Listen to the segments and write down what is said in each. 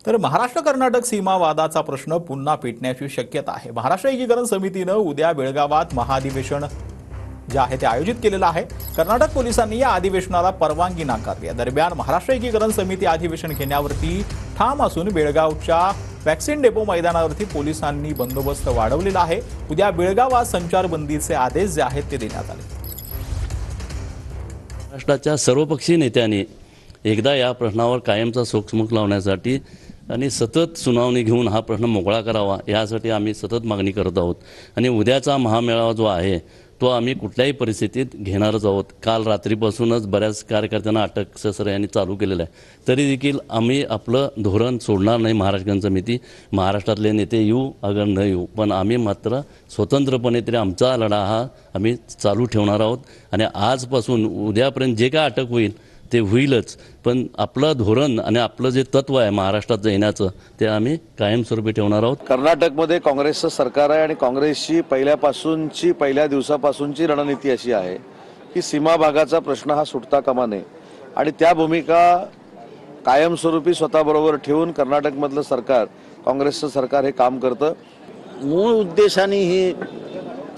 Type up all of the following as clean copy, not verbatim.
तर महाराष्ट्र कर्नाटक सीमा वादाचा प्रश्न पुन्हा पेटण्याची शक्यता आहे। महाराष्ट्र एकीकरण समितीने उद्या बेळगावात महाधिवेशन जे आहे ते आयोजित केलेलं आहे। कर्नाटक पोलिसांनी या अधिवेशनाला परवानगी नाकारली आहे। दरम्यान महाराष्ट्र एकीकरण समिती अधिवेशन घेण्यावरती ठाम असून बेळगावच्या वॅक्सिन डेपो मैदानावरती पोलिसांनी बंदोबस्त वाढवलेला आहे। उद्या बेळगावात संचारबंदीचे आदेश जे आहेत ते देण्यात आले। महाराष्ट्राच्या सर्वपक्षीय नेत्यांनी एकदा या प्रश्नावर कायमचा सोकसमुख लावण्यासाठी आणि सतत सुनावणी घेऊन हा प्रश्न मोकळा करावा यासाठी आम्ही सतत मागणी करत आहोत। आणि उद्याचा महामेळावा जो आहे तो आम्ही कुठल्याही परिस्थितीत घेणारच आहोत। काल रात्रीपासूनच बऱ्याच कार्यकर्त्यांना अटक ससर यांनी चालू केलेलं आहे, तरी देखील आम्ही आपलं धोरण सोडणार नाही। महाराष्ट्र समिती महाराष्ट्रातले नेते येऊ अगर न येऊ, पण आम्ही मात्र स्वतंत्रपणे तरी आमचा लढा हा आम्ही चालू ठेवणार आहोत। आणि आजपासून उद्यापर्यंत जे काय अटक होईल ते होईलच, पण आपलं धोरण आणि आपलं जे तत्व आहे महाराष्ट्रात येण्याचं ते आम्ही कायमस्वरूपी ठेवणार आहोत। कर्नाटकमध्ये काँग्रेसचं सरकार आहे आणि काँग्रेसची पहिल्या दिवसापासूनची रणनीती अशी आहे की सीमा भागाचा प्रश्न हा सुटता कामा नये आणि त्या भूमिका कायमस्वरूपी स्वतःबरोबर ठेवून कर्नाटकमधलं सरकार, काँग्रेसचं सरकार हे काम करतं। मूळ उद्देशाने हे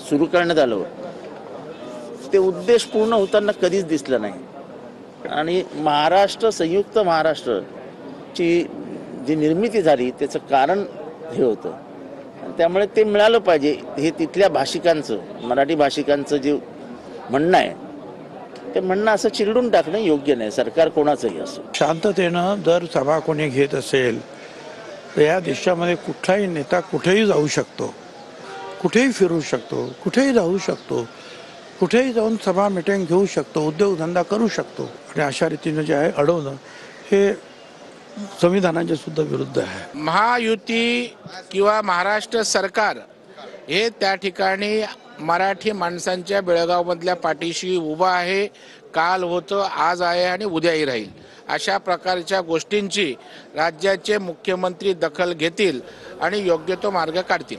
सुरू करण्यात आलं, ते उद्देश पूर्ण होताना कधीच दिसलं नाही। आणि संयुक्त महाराष्ट्राची जी निर्मिती झाली त्याचं कारण हे होतं, त्यामुळे ते मिळालं पाहिजे। हे तिथल्या भाषिकांचं, मराठी भाषिकांचं जे म्हणणं आहे ते म्हणणं असं चिरडून टाकणं योग्य नाही, सरकार कोणाचंही असो। शांततेनं जर सभा कोणी घेत असेल तर या देशामध्ये कुठलाही नेता कुठेही जाऊ शकतो, कुठेही फिरू शकतो, कुठेही राहू शकतो, कुठेही जाऊन सभा मीटिंग घेऊ शकतो, उद्योगधंदा करू शकतो। आणि अशा रीतीने जे आहे अडवणं हे संविधानाच्या सुद्धा विरुद्ध आहे। महायुती किंवा महाराष्ट्र सरकार हे त्या ठिकाणी मराठी माणसांच्या बेळगावमधल्या पाठीशी उभा आहे। काल होतं, आज आहे आणि उद्याही राहील। अशा प्रकारच्या गोष्टींची राज्याचे मुख्यमंत्री दखल घेतील आणि योग्य तो मार्ग काढतील।